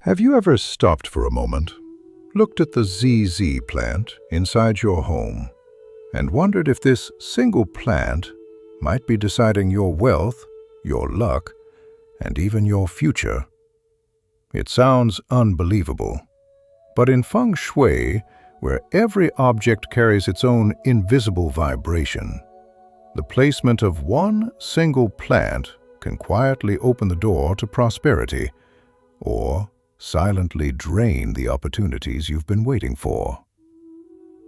Have you ever stopped for a moment, looked at the ZZ plant inside your home, and wondered if this single plant might be deciding your wealth, your luck, and even your future? It sounds unbelievable, but in Feng Shui, where every object carries its own invisible vibration, the placement of one single plant can quietly open the door to prosperity, or silently drain the opportunities you've been waiting for.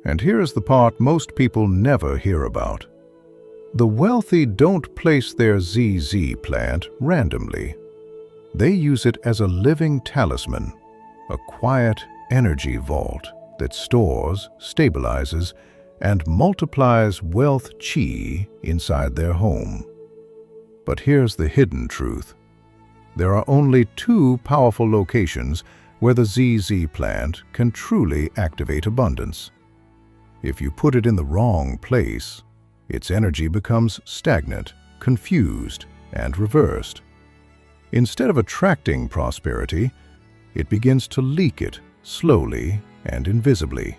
And here's the part most people never hear about. The wealthy don't place their ZZ plant randomly. They use it as a living talisman, a quiet energy vault that stores, stabilizes, and multiplies wealth qi inside their home. But here's the hidden truth. There are only two powerful locations where the ZZ plant can truly activate abundance. If you put it in the wrong place, its energy becomes stagnant, confused, and reversed. Instead of attracting prosperity, it begins to leak it slowly and invisibly.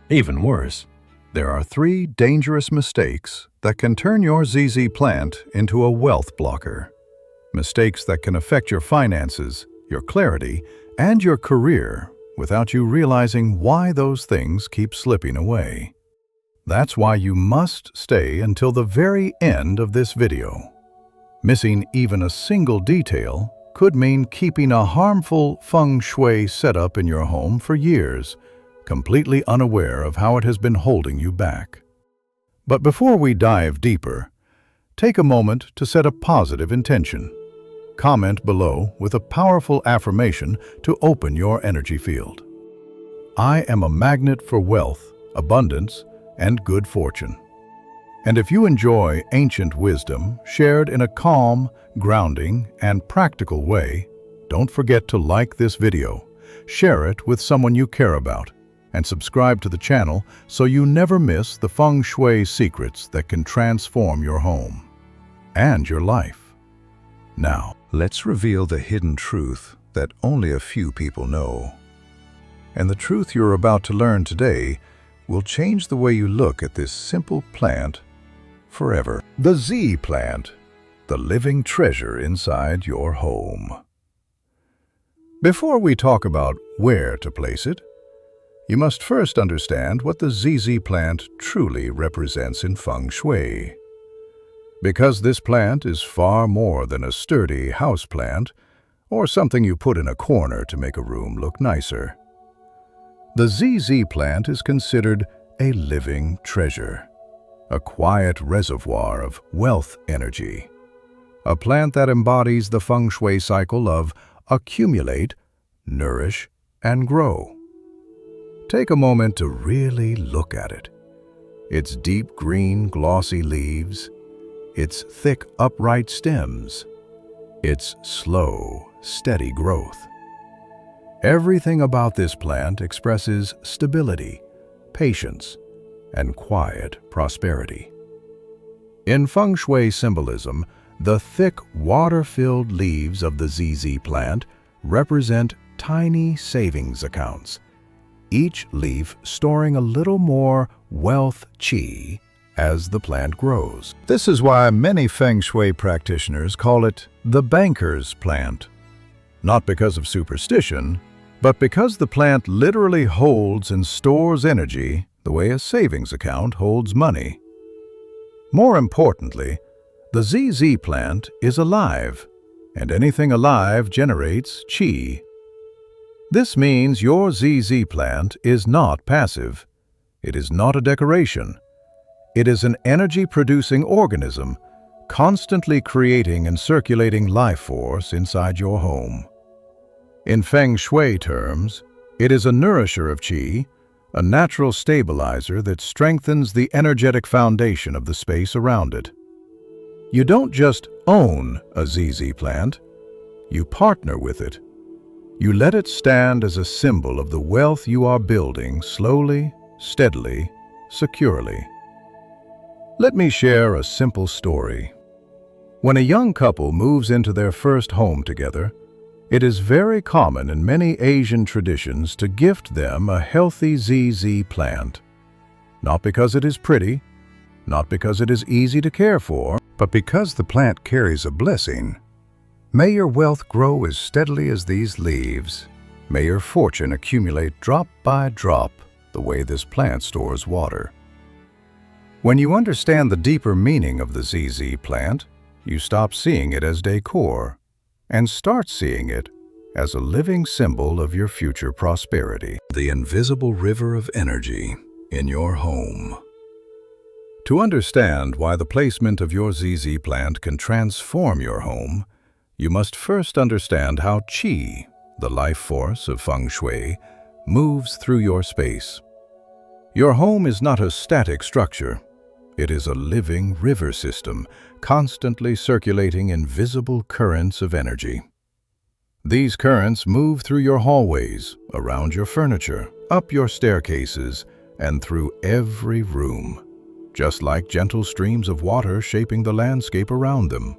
Even worse, there are 3 dangerous mistakes that can turn your ZZ plant into a wealth blocker. Mistakes that can affect your finances, your clarity, and your career without you realizing why those things keep slipping away. That's why you must stay until the very end of this video. Missing even a single detail could mean keeping a harmful Feng Shui setup in your home for years, completely unaware of how it has been holding you back. But before we dive deeper, take a moment to set a positive intention. Comment below with a powerful affirmation to open your energy field. I am a magnet for wealth, abundance, and good fortune. And if you enjoy ancient wisdom shared in a calm, grounding, and practical way, don't forget to like this video, share it with someone you care about, and subscribe to the channel so you never miss the Feng Shui secrets that can transform your home and your life. Now, let's reveal the hidden truth that only a few people know. And the truth you're about to learn today will change the way you look at this simple plant forever. The Z plant, the living treasure inside your home. Before we talk about where to place it, you must first understand what the ZZ plant truly represents in Feng Shui. Because this plant is far more than a sturdy house plant or something you put in a corner to make a room look nicer. The ZZ plant is considered a living treasure, a quiet reservoir of wealth energy, a plant that embodies the Feng Shui cycle of accumulate, nourish, and grow. Take a moment to really look at it. Its deep green, glossy leaves, its thick, upright stems, its slow, steady growth. Everything about this plant expresses stability, patience, and quiet prosperity. In Feng Shui symbolism, the thick, water-filled leaves of the ZZ plant represent tiny savings accounts, each leaf storing a little more wealth qi as the plant grows. This is why many Feng Shui practitioners call it the banker's plant. Not because of superstition, but because the plant literally holds and stores energy the way a savings account holds money. More importantly, the ZZ plant is alive, and anything alive generates qi. This means your ZZ plant is not passive. It is not a decoration. It is an energy-producing organism, constantly creating and circulating life force inside your home. In Feng Shui terms, it is a nourisher of qi, a natural stabilizer that strengthens the energetic foundation of the space around it. You don't just own a ZZ plant, you partner with it. You let it stand as a symbol of the wealth you are building slowly, steadily, securely. Let me share a simple story. When a young couple moves into their first home together, It is very common in many Asian traditions to gift them a healthy ZZ plant, not because it is pretty, not because it is easy to care for, but because the plant carries a blessing. May your wealth grow as steadily as these leaves. May your fortune accumulate drop by drop, the way this plant stores water. When you understand the deeper meaning of the ZZ plant, you stop seeing it as decor and start seeing it as a living symbol of your future prosperity. The invisible river of energy in your home. To understand why the placement of your ZZ plant can transform your home, you must first understand how Qi, the life force of Feng Shui, moves through your space. Your home is not a static structure. It is a living river system, constantly circulating invisible currents of energy. These currents move through your hallways, around your furniture, up your staircases, and through every room, just like gentle streams of water shaping the landscape around them.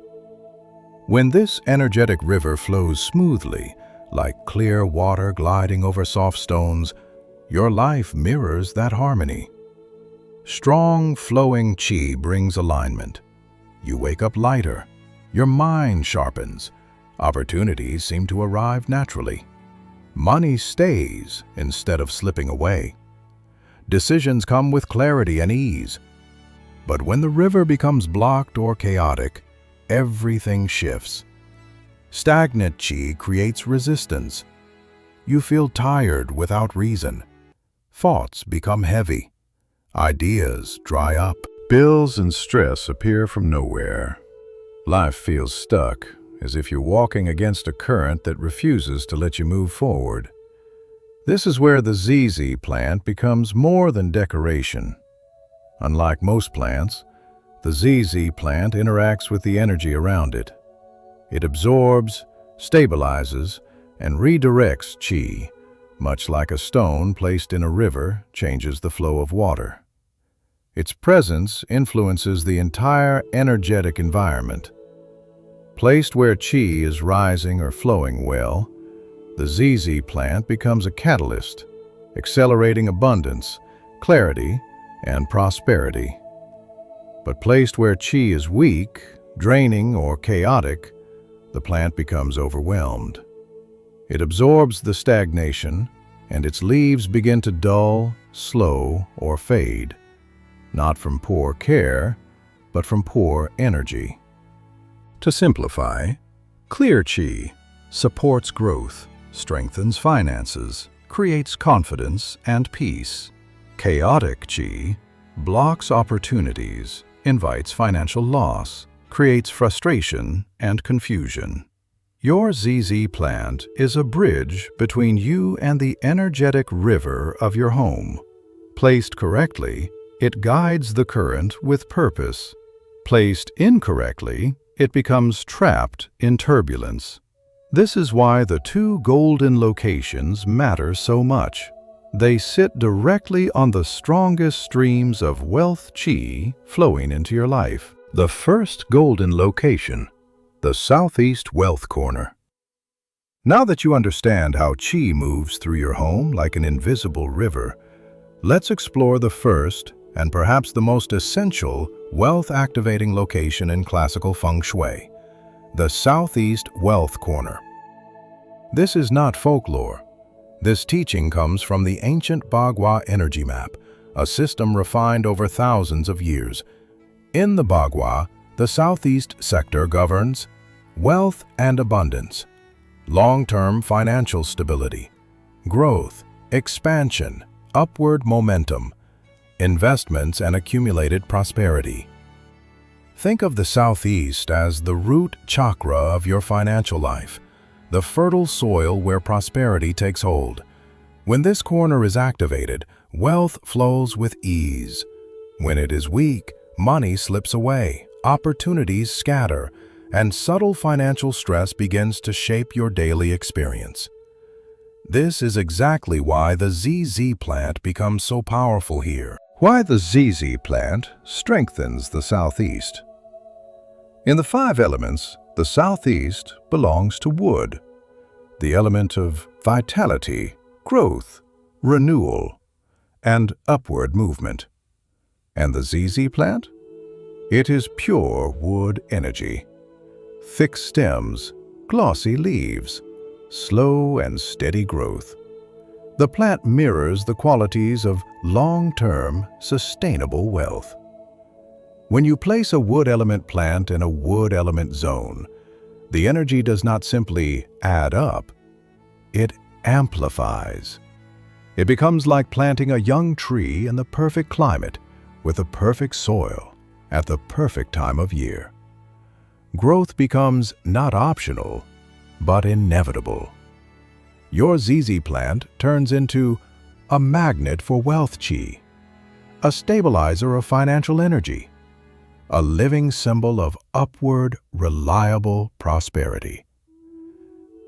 When this energetic river flows smoothly, like clear water gliding over soft stones, your life mirrors that harmony. Strong, flowing Qi brings alignment. You wake up lighter. Your mind sharpens. Opportunities seem to arrive naturally. Money stays instead of slipping away. Decisions come with clarity and ease. But when the river becomes blocked or chaotic, everything shifts. Stagnant Qi creates resistance. You feel tired without reason. Thoughts become heavy. Ideas dry up. Bills and stress appear from nowhere. Life feels stuck, as if you're walking against a current that refuses to let you move forward. This is where the ZZ plant becomes more than decoration. Unlike most plants, the ZZ plant interacts with the energy around it. It absorbs, stabilizes, and redirects Qi, much like a stone placed in a river changes the flow of water. Its presence influences the entire energetic environment. Placed where Qi is rising or flowing well, the ZZ plant becomes a catalyst, accelerating abundance, clarity, and prosperity. But placed where Qi is weak, draining, or chaotic, the plant becomes overwhelmed. It absorbs the stagnation, and its leaves begin to dull, slow, or fade, not from poor care, but from poor energy. To simplify, clear Qi supports growth, strengthens finances, creates confidence and peace. Chaotic Qi blocks opportunities, invites financial loss, creates frustration and confusion. Your ZZ plant is a bridge between you and the energetic river of your home. Placed correctly, it guides the current with purpose. Placed incorrectly, it becomes trapped in turbulence. This is why the two golden locations matter so much. They sit directly on the strongest streams of wealth Qi flowing into your life. The first golden location, the Southeast Wealth Corner. Now that you understand how Qi moves through your home like an invisible river, let's explore the first and perhaps the most essential wealth-activating location in classical Feng Shui, the Southeast Wealth Corner. This is not folklore. This teaching comes from the ancient Bagua energy map, a system refined over thousands of years. In the Bagua, the southeast sector governs wealth and abundance, long-term financial stability, growth, expansion, upward momentum, investments, and accumulated prosperity. Think of the southeast as the root chakra of your financial life, the fertile soil where prosperity takes hold. When this corner is activated, wealth flows with ease. When it is weak, money slips away, opportunities scatter, and subtle financial stress begins to shape your daily experience. This is exactly why the ZZ plant becomes so powerful here. Why the ZZ plant strengthens the Southeast. In the 5 elements, the Southeast belongs to wood. the element of vitality, growth, renewal, and upward movement. And the ZZ plant? It is pure wood energy. Thick stems, glossy leaves, slow and steady growth. The plant mirrors the qualities of long-term, sustainable wealth. When you place a wood element plant in a wood element zone, the energy does not simply add up, it amplifies. It becomes like planting a young tree in the perfect climate with the perfect soil at the perfect time of year. Growth becomes not optional, but inevitable. Your ZZ plant turns into a magnet for wealth chi, a stabilizer of financial energy, a living symbol of upward, reliable prosperity.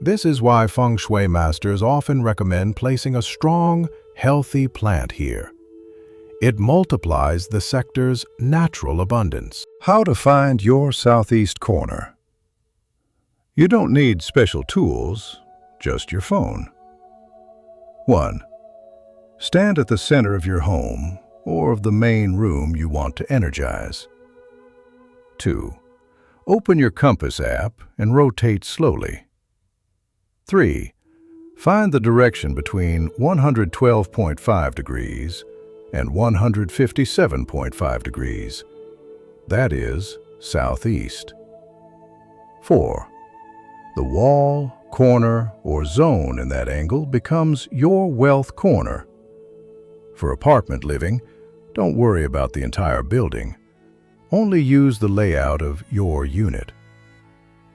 This is why Feng Shui masters often recommend placing a strong, healthy plant here. It multiplies the sector's natural abundance. How to find your southeast corner. You don't need special tools, just your phone. 1. Stand at the center of your home or of the main room you want to energize. 2. Open your compass app and rotate slowly. 3. Find the direction between 112.5 degrees and 157.5 degrees. That is southeast. 4. The wall, corner, or zone in that angle becomes your wealth corner. For apartment living, don't worry about the entire building. Only use the layout of your unit.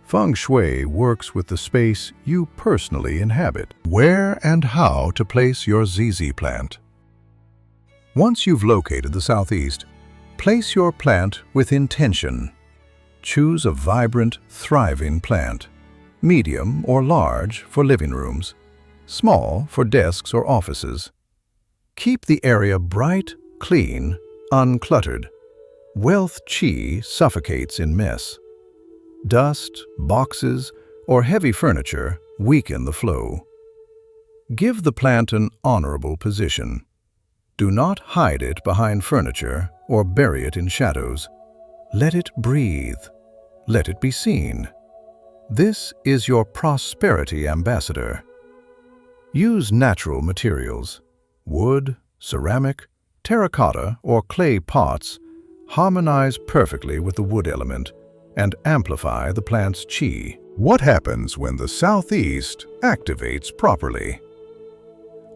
Feng Shui works with the space you personally inhabit. Where and how to place your ZZ plant. Once you've located the southeast, place your plant with intention. Choose a vibrant, thriving plant. Medium or large for living rooms. Small for desks or offices. Keep the area bright, clean, uncluttered. Wealth chi suffocates in mess. Dust, boxes, or heavy furniture weaken the flow. Give the plant an honorable position. Do not hide it behind furniture or bury it in shadows. Let it breathe. Let it be seen. This is your prosperity ambassador. Use natural materials. Wood, ceramic, terracotta, or clay pots harmonize perfectly with the wood element and amplify the plant's chi. What happens when the southeast activates properly?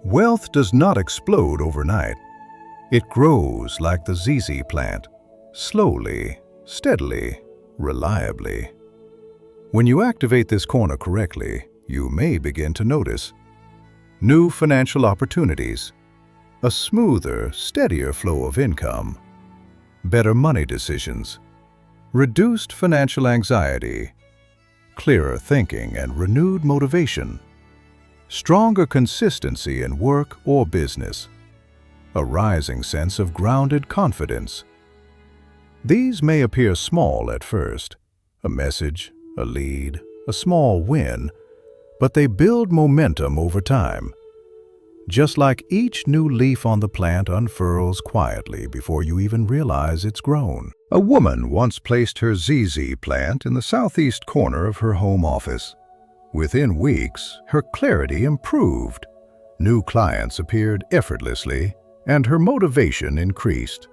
Wealth does not explode overnight. It grows like the ZZ plant, slowly, steadily, reliably. When you activate this corner correctly, you may begin to notice new financial opportunities, a smoother, steadier flow of income, better money decisions, reduced financial anxiety, clearer thinking and renewed motivation, stronger consistency in work or business, a rising sense of grounded confidence. These may appear small at first, a message, a lead, a small win, but they build momentum over time. Just like each new leaf on the plant unfurls quietly before you even realize it's grown. A woman once placed her ZZ plant in the southeast corner of her home office. Within weeks, her clarity improved. New clients appeared effortlessly, and her motivation increased.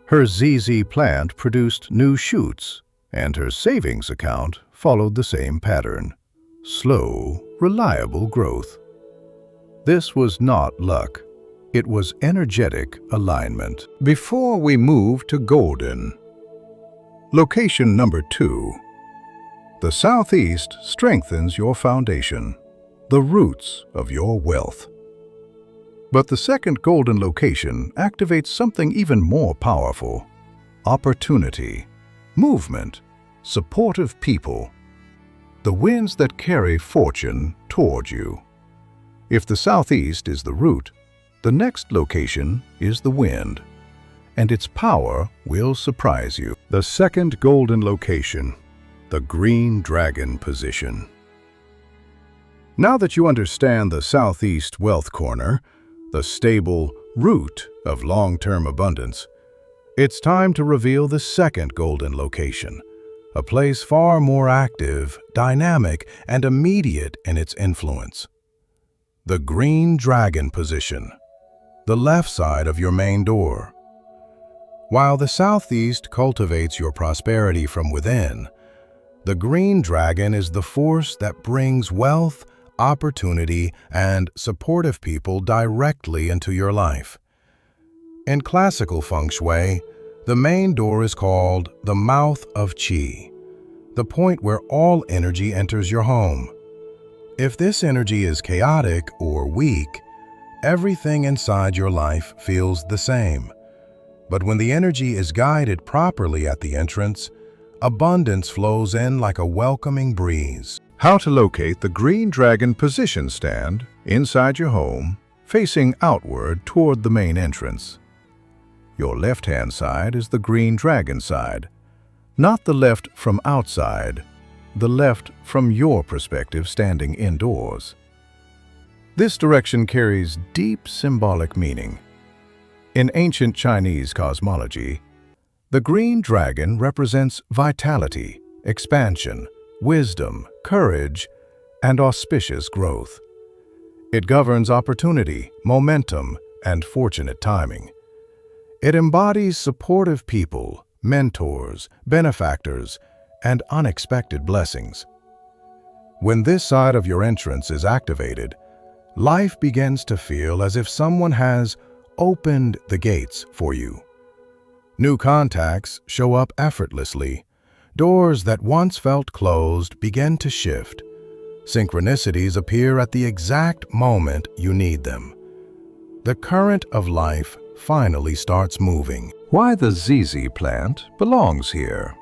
Her ZZ plant produced new shoots, and her savings account followed the same pattern. Slow, reliable growth. This was not luck. It was energetic alignment. Before we move to golden. Location number 2. The southeast strengthens your foundation, the roots of your wealth. But the second golden location activates something even more powerful: opportunity, movement, supportive people, the winds that carry fortune toward you. If the southeast is the root, the next location is the wind, and its power will surprise you. The second golden location, the green dragon position. Now that you understand the Southeast Wealth Corner, the stable root of long-term abundance, it's time to reveal the second golden location, a place far more active, dynamic, and immediate in its influence. The Green Dragon position, the left side of your main door. While the Southeast cultivates your prosperity from within, the Green Dragon is the force that brings wealth, opportunity, and supportive people directly into your life. In classical Feng Shui, the main door is called the mouth of Qi, the point where all energy enters your home. If this energy is chaotic or weak, everything inside your life feels the same. But when the energy is guided properly at the entrance, abundance flows in like a welcoming breeze. How to locate the Green Dragon position stand inside your home, facing outward toward the main entrance. Your left-hand side is the Green Dragon side, not the left from outside, the left from your perspective standing indoors. This direction carries deep symbolic meaning. In ancient Chinese cosmology, the Green Dragon represents vitality, expansion, wisdom, courage, and auspicious growth. It governs opportunity, momentum, and fortunate timing. It embodies supportive people, mentors, benefactors, and unexpected blessings. When this side of your entrance is activated, life begins to feel as if someone has opened the gates for you. New contacts show up effortlessly. Doors that once felt closed begin to shift. Synchronicities appear at the exact moment you need them. The current of life finally starts moving. Why the ZZ plant belongs here.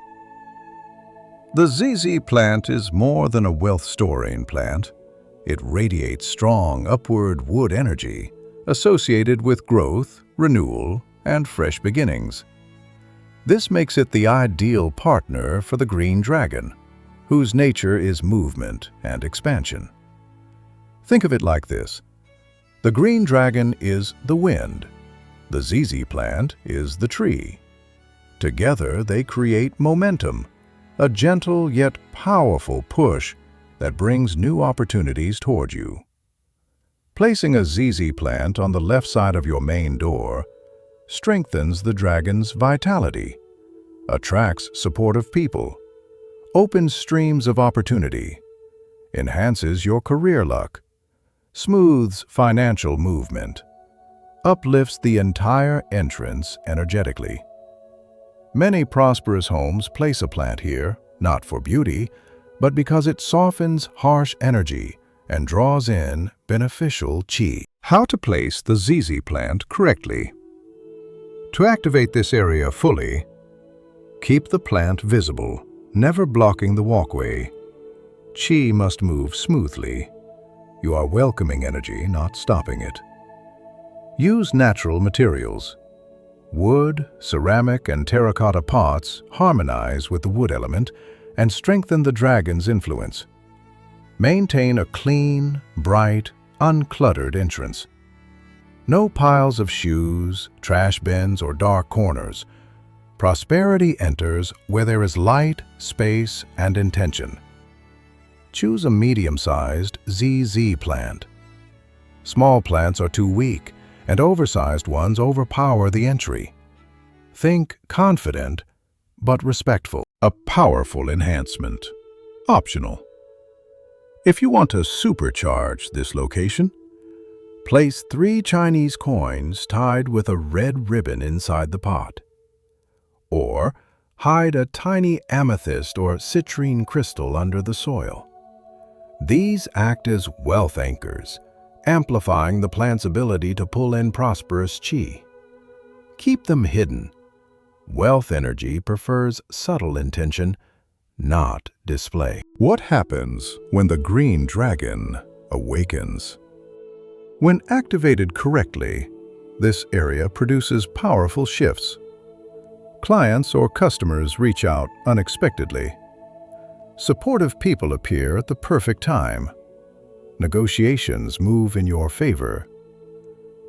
The ZZ plant is more than a wealth-storing plant. It radiates strong upward wood energy associated with growth, renewal, and fresh beginnings. This makes it the ideal partner for the Green Dragon, whose nature is movement and expansion. Think of it like this. The Green Dragon is the wind. The ZZ plant is the tree. Together they create momentum, a gentle yet powerful push that brings new opportunities toward you. Placing a ZZ plant on the left side of your main door strengthens the dragon's vitality, attracts supportive people, opens streams of opportunity, enhances your career luck, smooths financial movement, uplifts the entire entrance energetically. Many prosperous homes place a plant here, not for beauty, but because it softens harsh energy and draws in beneficial qi. How to place the ZZ plant correctly. To activate this area fully, keep the plant visible, never blocking the walkway. Qi must move smoothly. You are welcoming energy, not stopping it. Use natural materials. Wood, ceramic, and terracotta pots harmonize with the wood element and strengthen the dragon's influence. Maintain a clean, bright, uncluttered entrance. No piles of shoes, trash bins, or dark corners. Prosperity enters where there is light, space, and intention. Choose a medium-sized ZZ plant. Small plants are too weak, and oversized ones overpower the entry. Think confident, but respectful. A powerful enhancement. Optional. If you want to supercharge this location, place 3 Chinese coins tied with a red ribbon inside the pot. Or hide a tiny amethyst or citrine crystal under the soil. These act as wealth anchors, amplifying the plant's ability to pull in prosperous qi. Keep them hidden. Wealth energy prefers subtle intention, not display. What happens when the Green Dragon awakens? When activated correctly, this area produces powerful shifts. Clients or customers reach out unexpectedly. Supportive people appear at the perfect time. negotiations move in your favor.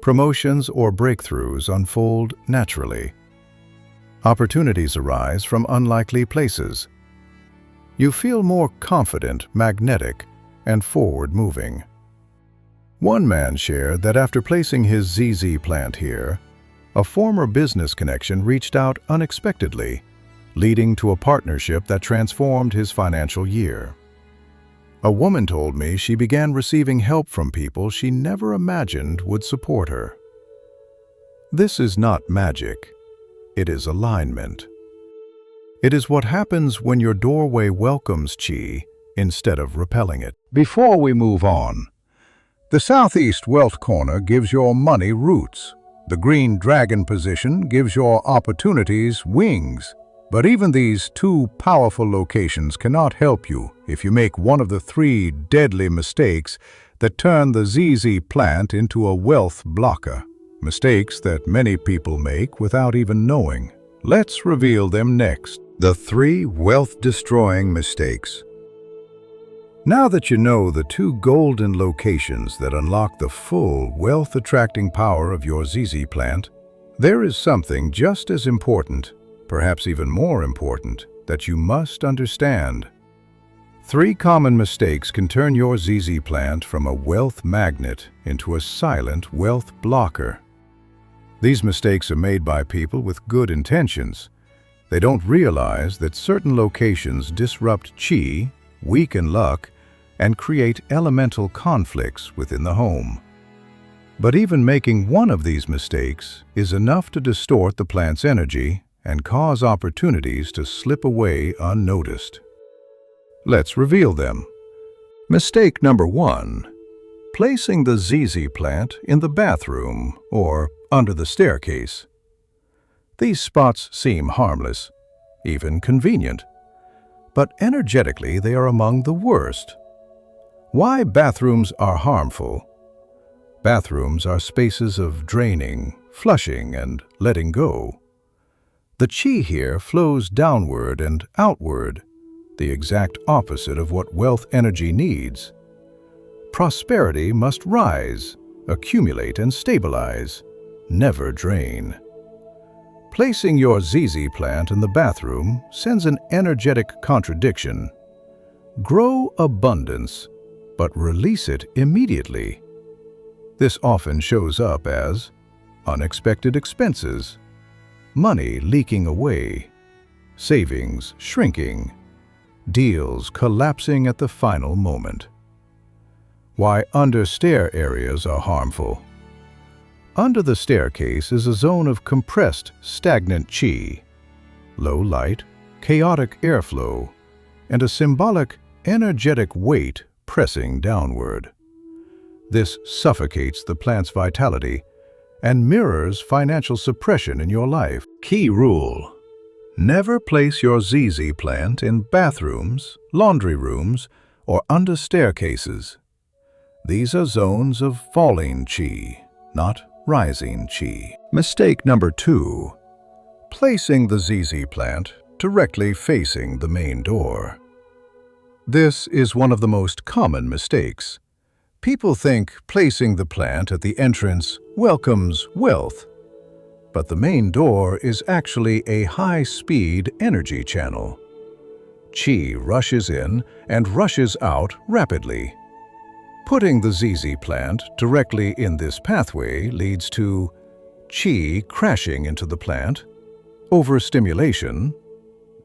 Promotions or breakthroughs unfold naturally. Opportunities arise from unlikely places. You feel more confident, magnetic, and forward-moving. One man shared that after placing his ZZ plant here, a former business connection reached out unexpectedly, leading to a partnership that transformed his financial year. A woman told me she began receiving help from people she never imagined would support her. This is not magic. It is alignment. It is what happens when your doorway welcomes qi instead of repelling it. Before we move on, the southeast wealth corner gives your money roots. The green dragon position gives your opportunities wings. But even these two powerful locations cannot help you if you make one of the three deadly mistakes that turn the ZZ plant into a wealth blocker. Mistakes that many people make without even knowing. Let's reveal them next. The 3 wealth-destroying mistakes. Now that you know the 2 golden locations that unlock the full wealth-attracting power of your ZZ plant, there is something just as important, perhaps even more important, that you must understand. 3 common mistakes can turn your ZZ plant from a wealth magnet into a silent wealth blocker. These mistakes are made by people with good intentions. They don't realize that certain locations disrupt qi, weaken luck, and create elemental conflicts within the home. But even making one of these mistakes is enough to distort the plant's energy and cause opportunities to slip away unnoticed. Let's reveal them. Mistake number 1. Placing the ZZ plant in the bathroom or under the staircase. These spots seem harmless, even convenient, but energetically they are among the worst. Why bathrooms are harmful? Bathrooms are spaces of draining, flushing, and letting go. The qi here flows downward and outward, the exact opposite of what wealth energy needs. Prosperity must rise, accumulate, and stabilize, never drain. Placing your ZZ plant in the bathroom sends an energetic contradiction. Grow abundance, but release it immediately. This often shows up as unexpected expenses, money leaking away, savings shrinking, deals collapsing at the final moment. Why under-stair areas are harmful. Under the staircase is a zone of compressed, stagnant qi, low light, chaotic airflow, and a symbolic, energetic weight pressing downward. This suffocates the plant's vitality and mirrors financial suppression in your life. Key rule: never place your ZZ plant in bathrooms, laundry rooms, or under staircases. These are zones of falling qi, not rising qi. Mistake number 2. Placing the ZZ plant directly facing the main door. This is one of the most common mistakes. People think placing the plant at the entrance welcomes wealth, but the main door is actually a high-speed energy channel. Qi rushes in and rushes out rapidly. Putting the ZZ plant directly in this pathway leads to qi crashing into the plant, overstimulation,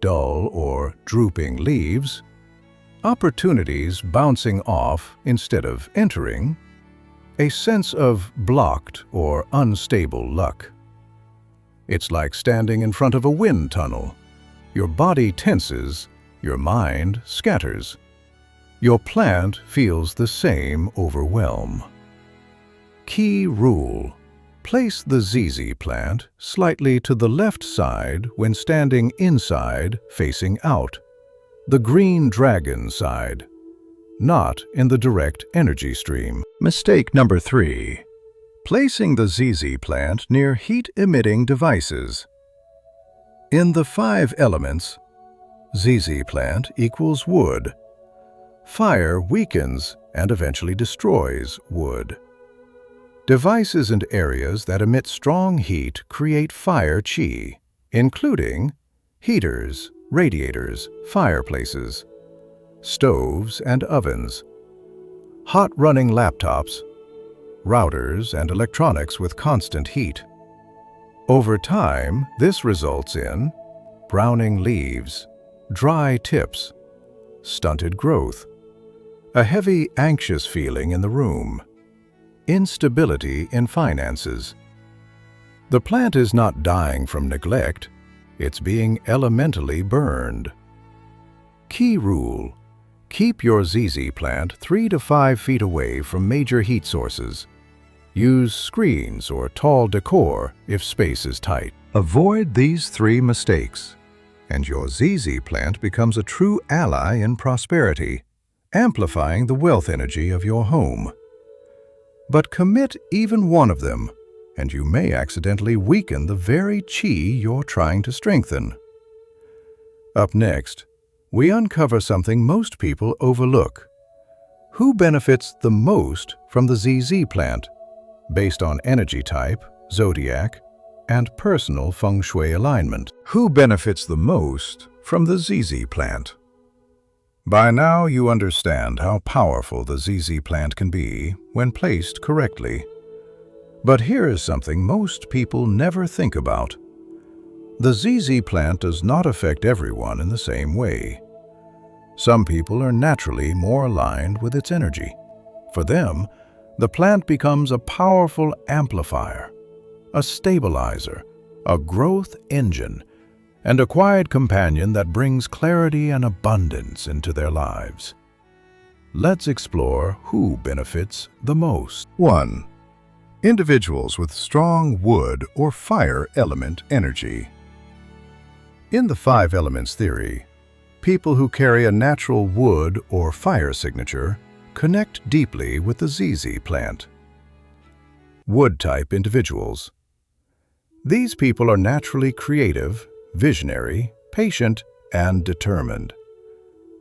dull or drooping leaves, opportunities bouncing off instead of entering, a sense of blocked or unstable luck. It's like standing in front of a wind tunnel. Your body tenses, your mind scatters. Your plant feels the same overwhelm. Key rule: place the ZZ plant slightly to the left side when standing inside facing out, the green dragon side, not in the direct energy stream. Mistake number 3. Placing the ZZ plant near heat-emitting devices. In the 5 elements, ZZ plant equals wood. Fire weakens and eventually destroys wood. Devices and areas that emit strong heat create fire qi, including heaters, radiators, fireplaces, stoves and ovens, hot-running laptops, routers, and electronics with constant heat. Over time, this results in browning leaves, dry tips, stunted growth, a heavy, anxious feeling in the room, instability in finances. The plant is not dying from neglect, it's being elementally burned. Key rule: keep your ZZ plant 3 to 5 feet away from major heat sources. Use screens or tall decor if space is tight. Avoid these 3 mistakes, and your ZZ plant becomes a true ally in prosperity, amplifying the wealth energy of your home. But commit even one of them, and you may accidentally weaken the very qi you're trying to strengthen. Up next, we uncover something most people overlook. Who benefits the most from the ZZ plant, based on energy type, zodiac, and personal feng shui alignment? Who benefits the most from the ZZ plant? By now you understand how powerful the ZZ plant can be when placed correctly. But here is something most people never think about. The ZZ plant does not affect everyone in the same way. Some people are naturally more aligned with its energy. For them, the plant becomes a powerful amplifier, a stabilizer, a growth engine, and a quiet companion that brings clarity and abundance into their lives. Let's explore who benefits the most. 1. Individuals with strong wood or fire element energy. In the 5 elements theory, people who carry a natural wood or fire signature connect deeply with the ZZ plant. Wood-type individuals. These people are naturally creative, visionary, patient, and determined.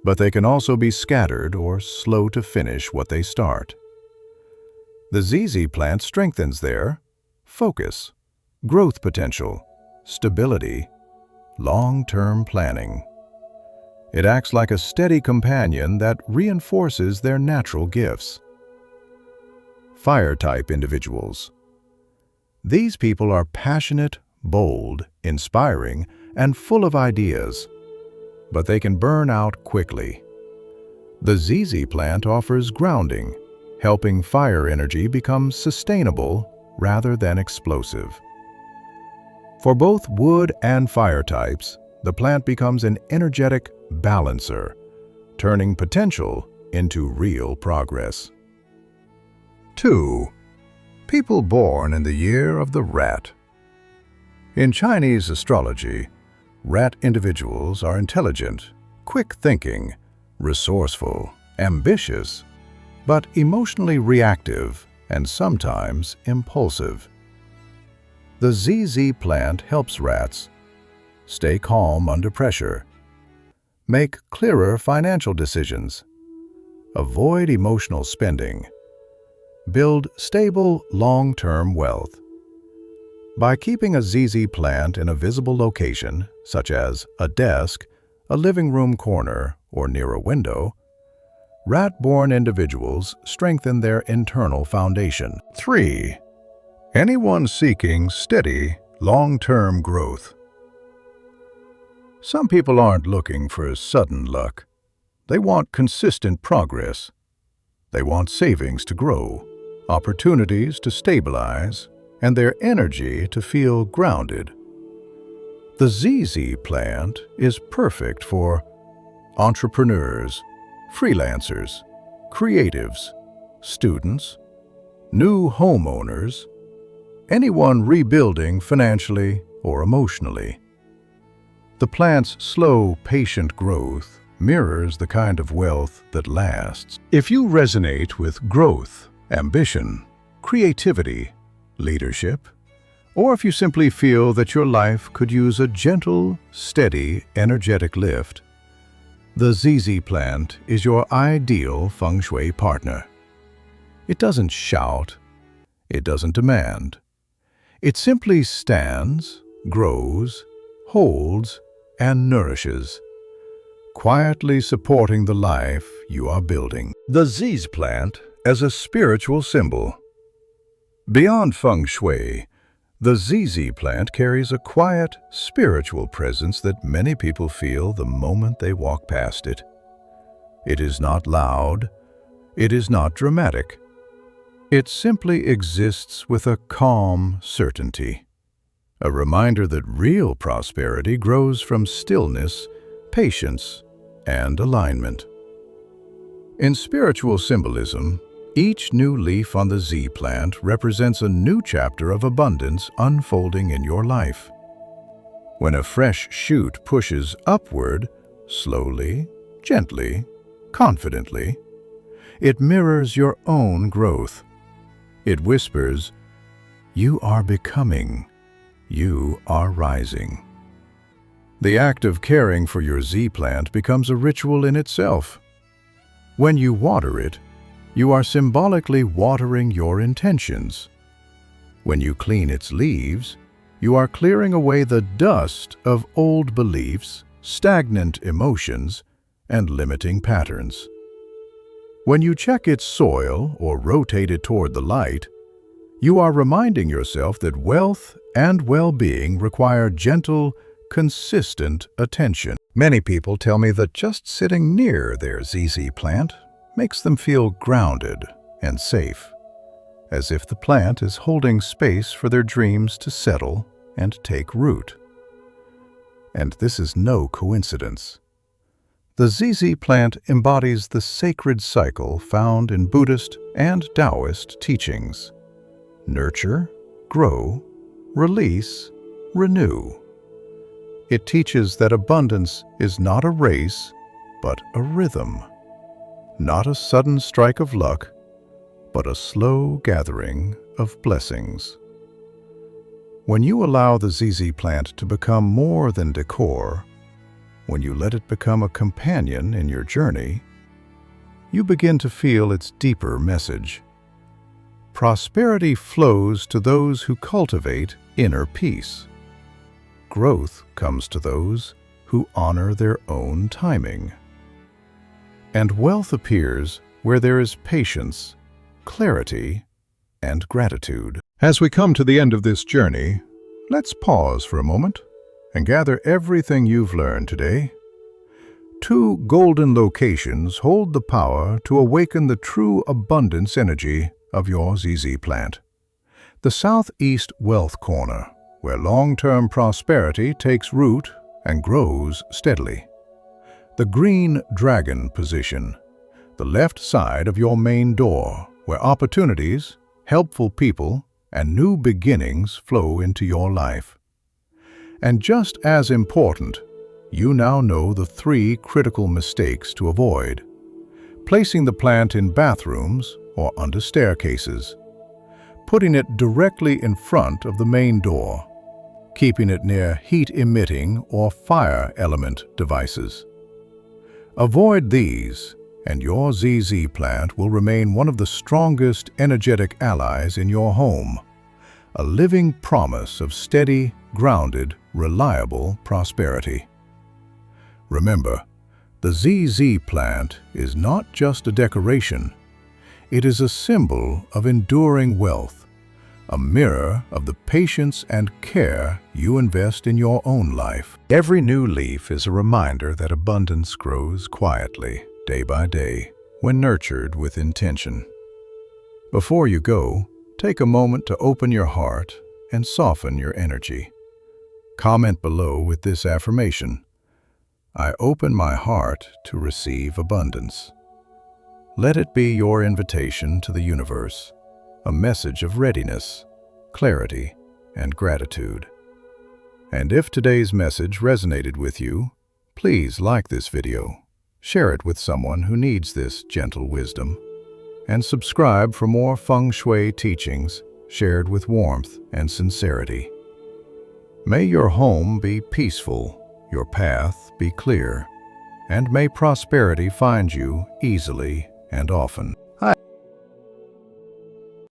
But they can also be scattered or slow to finish what they start. The ZZ plant strengthens their focus, growth potential, stability, long-term planning. It acts like a steady companion that reinforces their natural gifts. Fire-type individuals. These people are passionate, bold, inspiring, and full of ideas, but they can burn out quickly. The ZZ plant offers grounding, helping fire energy become sustainable rather than explosive. For both wood and fire types, the plant becomes an energetic balancer, turning potential into real progress. 2. People born in the year of the rat. In Chinese astrology, rat individuals are intelligent, quick-thinking, resourceful, ambitious, but emotionally reactive and sometimes impulsive. The ZZ plant helps rats stay calm under pressure, make clearer financial decisions, avoid emotional spending, build stable long-term wealth. By keeping a ZZ plant in a visible location, such as a desk, a living room corner, or near a window, rat-born individuals strengthen their internal foundation. 3. Anyone seeking steady, long-term growth. Some people aren't looking for sudden luck. They want consistent progress. They want savings to grow, opportunities to stabilize, and their energy to feel grounded. The ZZ plant is perfect for entrepreneurs, freelancers, creatives, students, new homeowners, anyone rebuilding financially or emotionally. The plant's slow, patient growth mirrors the kind of wealth that lasts. If you resonate with growth, ambition, creativity, leadership, or if you simply feel that your life could use a gentle, steady, energetic lift, The ZZ plant is your ideal Feng Shui partner. It doesn't shout, it doesn't demand. It simply stands, grows, holds, and nourishes, quietly supporting the life you are building. The ZZ plant as a spiritual symbol. Beyond Feng Shui, the ZZ plant carries a quiet, spiritual presence that many people feel the moment they walk past it. It is not loud, it is not dramatic. It simply exists with a calm certainty, a reminder that real prosperity grows from stillness, patience, and alignment. In spiritual symbolism, each new leaf on the Z plant represents a new chapter of abundance unfolding in your life. When a fresh shoot pushes upward, slowly, gently, confidently, it mirrors your own growth. It whispers, "You are becoming, you are rising." The act of caring for your Z plant becomes a ritual in itself. When you water it, you are symbolically watering your intentions. When you clean its leaves, you are clearing away the dust of old beliefs, stagnant emotions, and limiting patterns. When you check its soil or rotate it toward the light, you are reminding yourself that wealth and well-being require gentle, consistent attention. Many people tell me that just sitting near their ZZ plant makes them feel grounded and safe, as if the plant is holding space for their dreams to settle and take root. And this is no coincidence. The ZZ plant embodies the sacred cycle found in Buddhist and Taoist teachings: nurture, grow, release, renew. It teaches that abundance is not a race, but a rhythm. Not a sudden strike of luck, but a slow gathering of blessings. When you allow the ZZ plant to become more than decor, when you let it become a companion in your journey, you begin to feel its deeper message. Prosperity flows to those who cultivate inner peace. Growth comes to those who honor their own timing. And wealth appears where there is patience, clarity, and gratitude. As we come to the end of this journey, let's pause for a moment and gather everything you've learned today. 2 golden locations hold the power to awaken the true abundance energy of your ZZ plant. The Southeast Wealth Corner, where long-term prosperity takes root and grows steadily. The Green Dragon position, the left side of your main door, where opportunities, helpful people, and new beginnings flow into your life. And just as important, you now know the 3 critical mistakes to avoid: placing the plant in bathrooms or under staircases, putting it directly in front of the main door, keeping it near heat-emitting or fire element devices. Avoid these, and your ZZ plant will remain one of the strongest energetic allies in your home, a living promise of steady, grounded, reliable prosperity. Remember, the ZZ plant is not just a decoration. It is a symbol of enduring wealth, a mirror of the patience and care you invest in your own life. Every new leaf is a reminder that abundance grows quietly, day by day, when nurtured with intention. Before you go, take a moment to open your heart and soften your energy. Comment below with this affirmation: "I open my heart to receive abundance." Let it be your invitation to the universe, a message of readiness, clarity, and gratitude. And if today's message resonated with you, please like this video, share it with someone who needs this gentle wisdom, and subscribe for more Feng Shui teachings shared with warmth and sincerity. May your home be peaceful, your path be clear, and may prosperity find you easily and often.